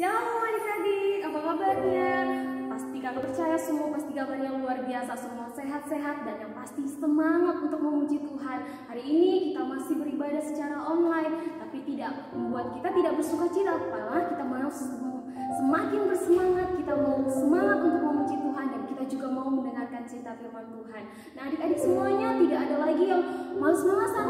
Shalom adik-adik, apa kabarnya? Pasti kakak percaya semua pasti kabarnya luar biasa, semua sehat-sehat dan yang pasti semangat untuk memuji Tuhan. Hari ini kita masih beribadah secara online, tapi tidak membuat kita tidak bersuka cita, malah kita mau semakin bersemangat, kita mau semangat untuk memuji Tuhan dan kita juga mau mendengarkan cerita firman Tuhan. Nah adik-adik semuanya, tidak ada lagi yang malas-malasan,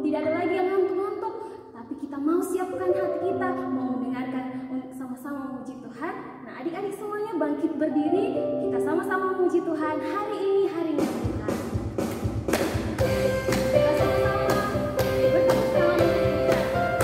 tidak ada lagi yang ngantuk-ngantuk, tapi kita mau siapkan hati kita, mau mendengarkan untuk sama-sama memuji Tuhan. Nah adik-adik semuanya bangkit berdiri, kita sama-sama memuji Tuhan hari ini, harinya Tuhan. Kita sama-sama bertepuk tangan untuk Tuhan.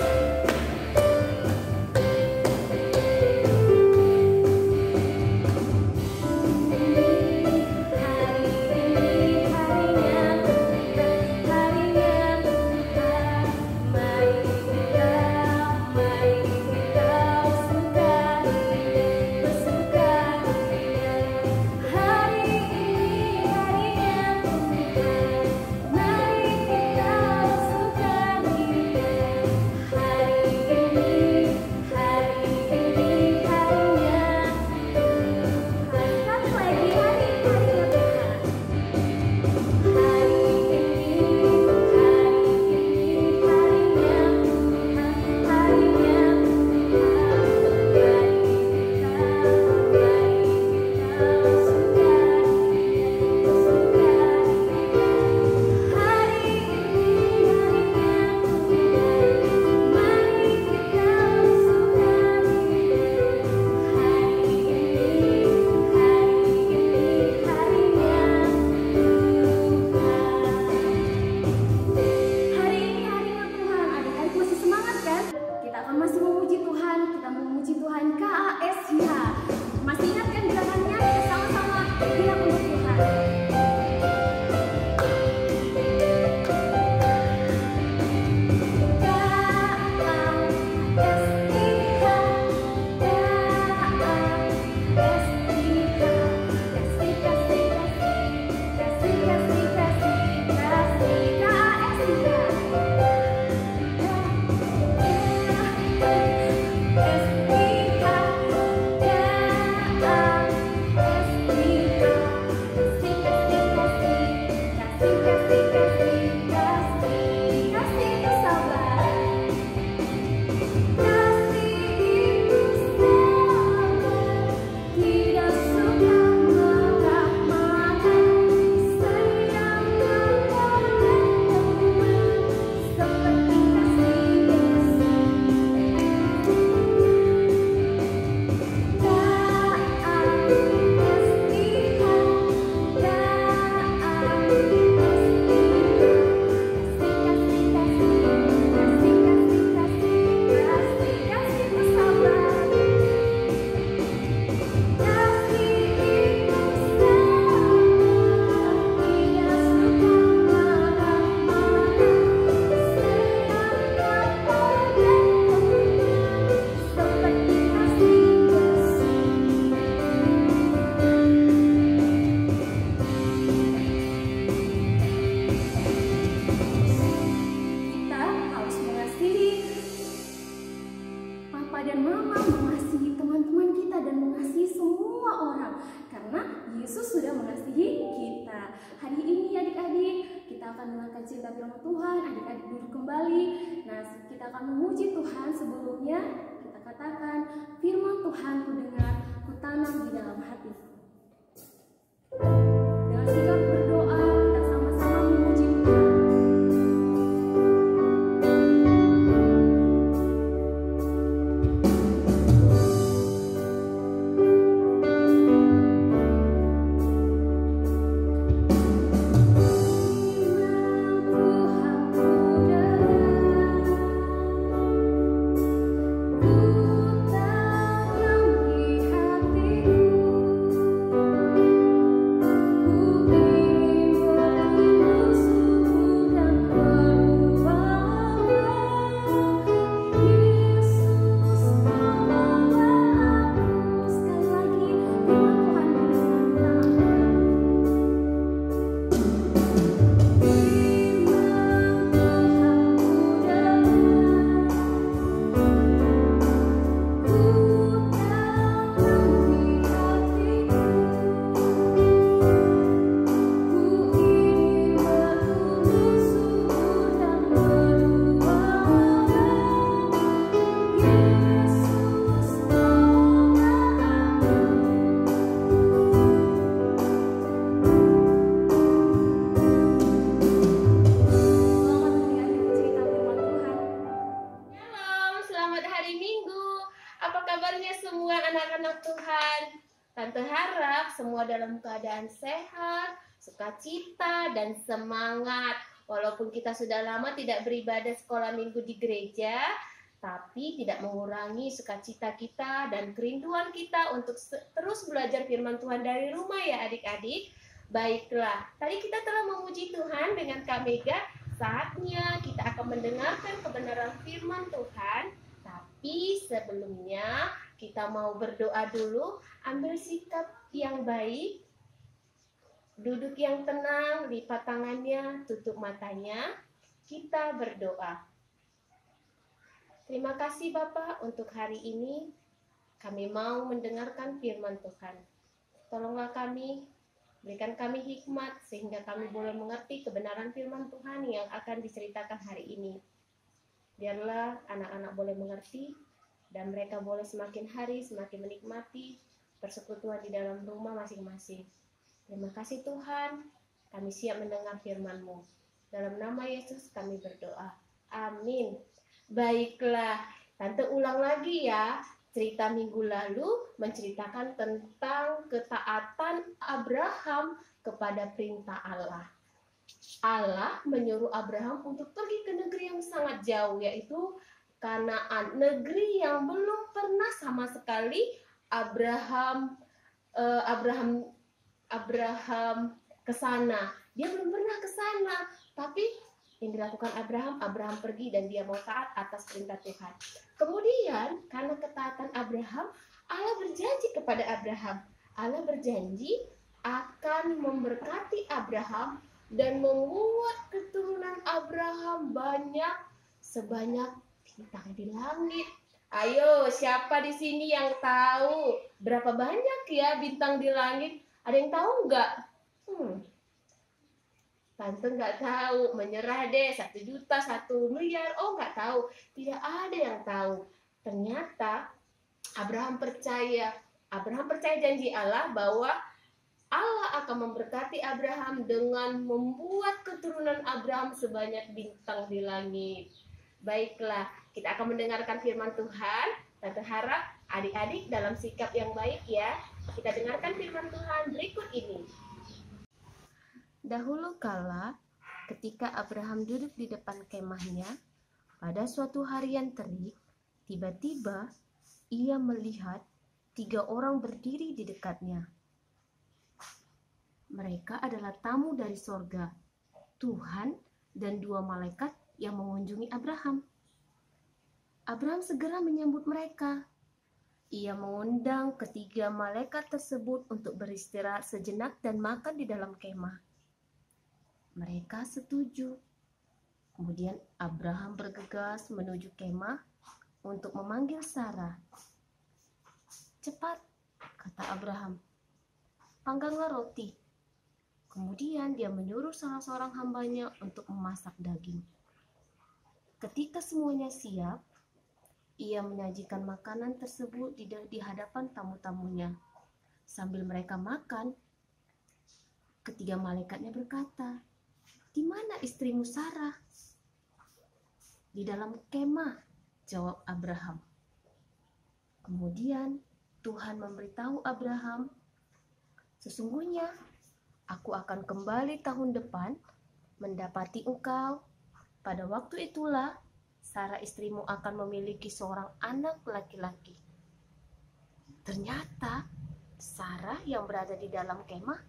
Kita akan memuji Tuhan. Sebelumnya kita katakan, firman Tuhan ku dengar, ku tanam di dalam hatiku. Dengan sikap berdoa kita sama-sama memuji Tuhan. Ku tanam di hatiku. kabarnya semua anak-anak Tuhan? Tante harap semua dalam keadaan sehat, sukacita, dan semangat. Walaupun kita sudah lama tidak beribadah sekolah minggu di gereja, tapi tidak mengurangi sukacita kita dan kerinduan kita untuk terus belajar firman Tuhan dari rumah ya adik-adik. Baiklah, tadi kita telah memuji Tuhan dengan Kak Mega. Saatnya kita akan mendengarkan kebenaran firman Tuhan. Tapi sebelumnya kita mau berdoa dulu. Ambil sikap yang baik, duduk yang tenang, lipat tangannya, tutup matanya. Kita berdoa. Terima kasih Bapak untuk hari ini. Kami mau mendengarkan firman Tuhan. Tolonglah kami, berikan kami hikmat sehingga kami boleh mengerti kebenaran firman Tuhan yang akan diceritakan hari ini. Biarlah anak-anak boleh mengerti dan mereka boleh semakin hari semakin menikmati persekutuan di dalam rumah masing-masing. Terima kasih Tuhan, kami siap mendengar firman-Mu. Dalam nama Yesus kami berdoa. Amin. Baiklah, Tante ulang lagi ya. Cerita minggu lalu menceritakan tentang ketaatan Abraham kepada perintah Allah. Allah menyuruh Abraham untuk pergi ke negeri yang sangat jauh, yaitu Kanaan, negeri yang belum pernah sama sekali Abraham ke sana. Dia belum pernah ke sana, tapi yang dilakukan Abraham pergi dan dia mau taat atas perintah Tuhan. Kemudian karena ketaatan Abraham, Allah berjanji kepada Abraham. Allah berjanji akan memberkati Abraham dan membuat keturunan Abraham banyak sebanyak bintang di langit. Ayo, siapa di sini yang tahu berapa banyak ya bintang di langit? Ada yang tahu nggak? Tante nggak tahu, menyerah deh. 1 juta, 1 miliar, oh nggak tahu. Tidak ada yang tahu. Ternyata Abraham percaya janji Allah bahwa Allah akan memberkati Abraham dengan membuat keturunan Abraham sebanyak bintang di langit. Baiklah, kita akan mendengarkan firman Tuhan. Tante harap adik-adik dalam sikap yang baik ya. Kita dengarkan firman Tuhan berikut ini. Dahulu kala, ketika Abraham duduk di depan kemahnya, pada suatu hari yang terik, tiba-tiba ia melihat 3 orang berdiri di dekatnya. Mereka adalah tamu dari sorga, Tuhan dan 2 malaikat yang mengunjungi Abraham. Abraham segera menyambut mereka. Ia mengundang ketiga malaikat tersebut untuk beristirahat sejenak dan makan di dalam kemah. Mereka setuju. Kemudian Abraham bergegas menuju kemah untuk memanggil Sarah. "Cepat," kata Abraham, "pangganglah roti." Kemudian dia menyuruh salah seorang hambanya untuk memasak daging. Ketika semuanya siap, ia menyajikan makanan tersebut di hadapan tamu-tamunya. Sambil mereka makan, ketiga malaikatnya berkata, "Di mana istrimu Sarah?" "Di dalam kemah," jawab Abraham. Kemudian Tuhan memberitahu Abraham, "Sesungguhnya aku akan kembali tahun depan mendapati engkau. Pada waktu itulah Sarah istrimu akan memiliki seorang anak laki-laki." Ternyata Sarah yang berada di dalam kemah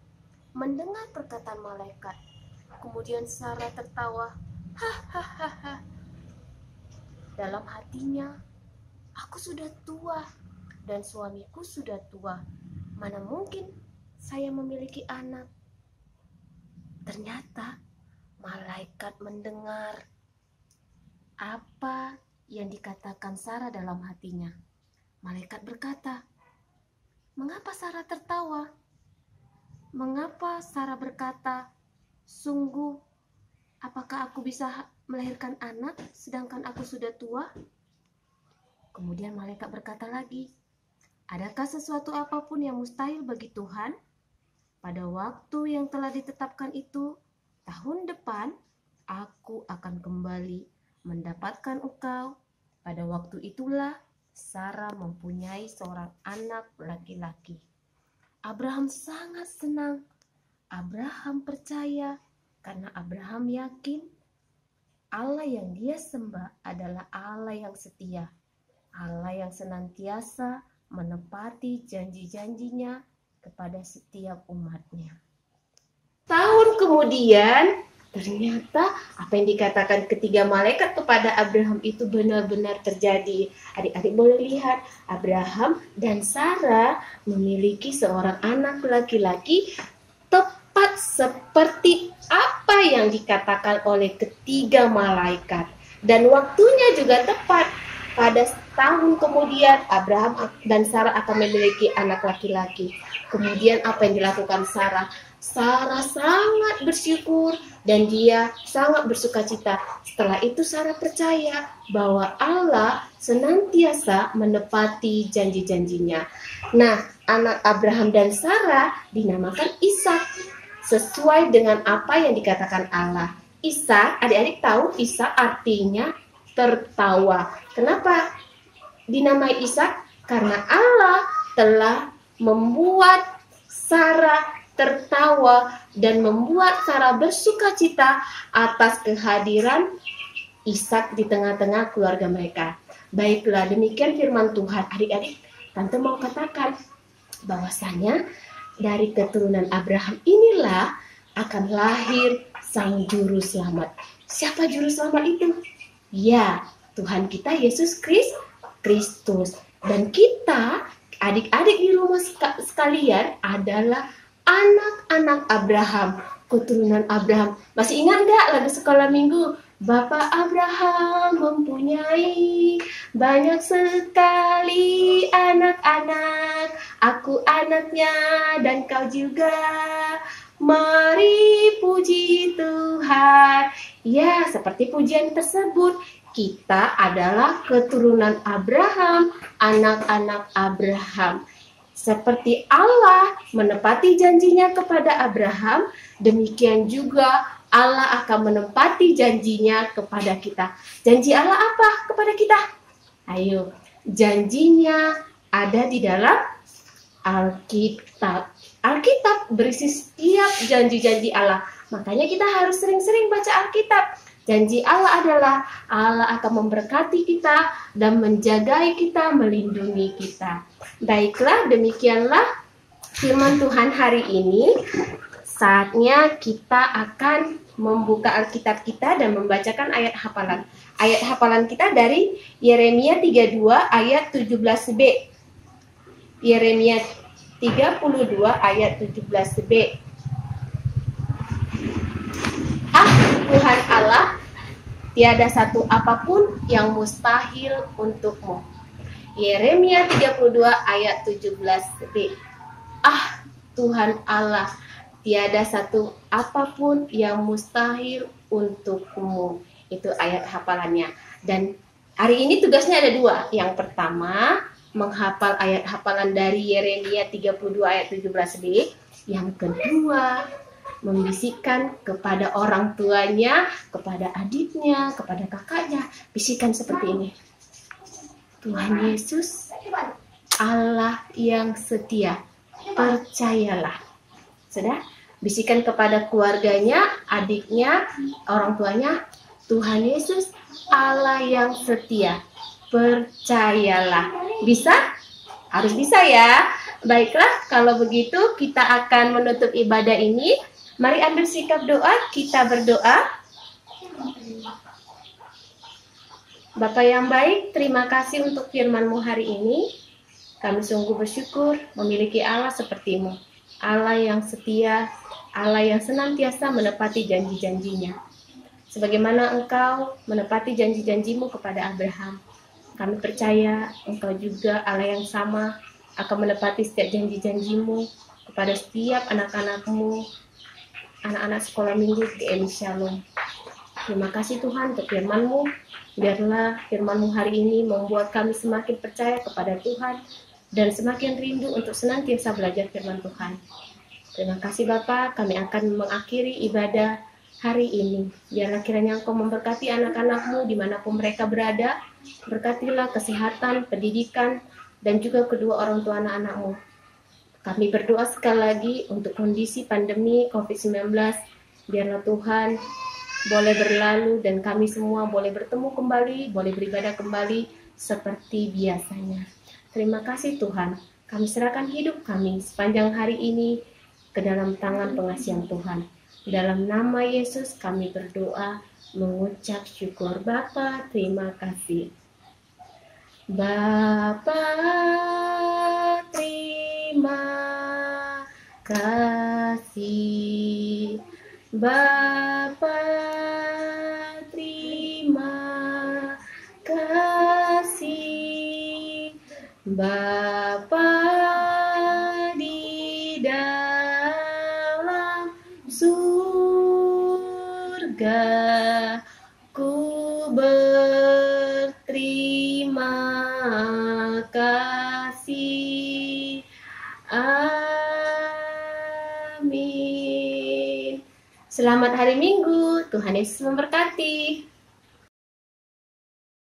mendengar perkataan malaikat. Kemudian Sarah tertawa, "Hahaha." Dalam hatinya, "Aku sudah tua dan suamiku sudah tua. Mana mungkin saya memiliki anak?" Ternyata malaikat mendengar apa yang dikatakan Sarah dalam hatinya. Malaikat berkata, "Mengapa Sarah tertawa? Mengapa Sarah berkata, 'Sungguh, apakah aku bisa melahirkan anak sedangkan aku sudah tua?'" Kemudian malaikat berkata lagi, "Adakah sesuatu apapun yang mustahil bagi Tuhan? Pada waktu yang telah ditetapkan itu, tahun depan aku akan kembali mendapatkan engkau. Pada waktu itulah Sarah mempunyai seorang anak laki-laki. Abraham sangat senang. Abraham percaya karena Abraham yakin Allah yang dia sembah adalah Allah yang setia, Allah yang senantiasa menepati janji-janjinya kepada setiap umatnya. Tahun kemudian, ternyata apa yang dikatakan ketiga malaikat kepada Abraham itu benar-benar terjadi. Adik-adik boleh lihat, Abraham dan Sarah memiliki seorang anak laki-laki tepat seperti apa yang dikatakan oleh ketiga malaikat. Dan waktunya juga tepat. Pada tahun kemudian Abraham dan Sarah akan memiliki anak laki-laki. Kemudian apa yang dilakukan Sarah? Sarah sangat bersyukur dan dia sangat bersukacita. Setelah itu Sarah percaya bahwa Allah senantiasa menepati janji-janjinya. Nah, anak Abraham dan Sarah dinamakan Ishak sesuai dengan apa yang dikatakan Allah. Ishak, adik-adik tahu Ishak artinya tertawa. Kenapa dinamai Ishak? Karena Allah telah membuat Sarah tertawa dan membuat Sarah bersukacita atas kehadiran Ishak di tengah-tengah keluarga mereka. Baiklah, demikian firman Tuhan. Adik-adik, Tante mau katakan bahwasanya dari keturunan Abraham inilah akan lahir sang juru selamat. Siapa juru selamat itu? Ya, Tuhan kita Yesus Kristus. Dan kita, adik-adik di rumah sekalian adalah anak-anak Abraham, keturunan Abraham. Masih ingat nggak lagu sekolah minggu? Bapak Abraham mempunyai banyak sekali anak-anak. Aku anaknya dan kau juga. Mari puji Tuhan. Ya, seperti pujian tersebut, kita adalah keturunan Abraham, anak-anak Abraham. Seperti Allah menepati janjinya kepada Abraham, demikian juga Allah akan menepati janjinya kepada kita. Janji Allah apa kepada kita? Ayo, janjinya ada di dalam Alkitab. Alkitab berisi setiap janji-janji Allah. Makanya kita harus sering-sering baca Alkitab. Janji Allah adalah Allah akan memberkati kita dan menjagai kita, melindungi kita. Baiklah, demikianlah firman Tuhan hari ini. Saatnya kita akan membuka Alkitab kita dan membacakan ayat hafalan. Ayat hafalan kita dari Yeremia 32 ayat 17b. Yeremia 32 ayat 17b. Tuhan Allah, tiada satu apapun yang mustahil untukmu. Yeremia 32 ayat 17b. Tuhan Allah, tiada satu apapun yang mustahil untukmu. Itu ayat hafalannya. Dan hari ini tugasnya ada dua. Yang pertama, menghafal ayat hafalan dari Yeremia 32 ayat 17b. Yang kedua, membisikkan kepada orang tuanya, kepada adiknya, kepada kakaknya. Bisikan seperti ini. Tuhan Yesus, Allah yang setia, percayalah. Sudah? Bisikan kepada keluarganya, adiknya, orang tuanya. Tuhan Yesus, Allah yang setia, percayalah. Bisa? Harus bisa ya. Baiklah, kalau begitu kita akan menutup ibadah ini. Mari ambil sikap doa, kita berdoa. Bapa yang baik, terima kasih untuk firman-Mu hari ini. Kami sungguh bersyukur memiliki Allah seperti-Mu. Allah yang setia, Allah yang senantiasa menepati janji-janjinya. Sebagaimana Engkau menepati janji-janji-Mu kepada Abraham, kami percaya Engkau juga Allah yang sama akan menepati setiap janji-janji-Mu kepada setiap anak-anak-Mu, anak-anak sekolah minggu GMI Shalom. Terima kasih Tuhan untuk firman-Mu. Biarlah firman-Mu hari ini membuat kami semakin percaya kepada Tuhan dan semakin rindu untuk senantiasa belajar firman Tuhan. Terima kasih Bapa, kami akan mengakhiri ibadah hari ini. Biarlah kiranya Engkau memberkati anak-anak-Mu dimanapun mereka berada. Berkatilah kesehatan, pendidikan, dan juga kedua orang tua anak-anak-Mu. Kami berdoa sekali lagi untuk kondisi pandemi COVID-19. Biarlah Tuhan boleh berlalu dan kami semua boleh bertemu kembali, boleh beribadah kembali seperti biasanya. Terima kasih Tuhan. Kami serahkan hidup kami sepanjang hari ini ke dalam tangan pengasihan Tuhan. Dalam nama Yesus kami berdoa, mengucap syukur. Bapa, terima kasih. Bapa, terima kasih. Bapa, terima kasih. Bapa di dalam surga, ku berterima kasih. Amin. Selamat hari Minggu. Tuhan Yesus memberkati.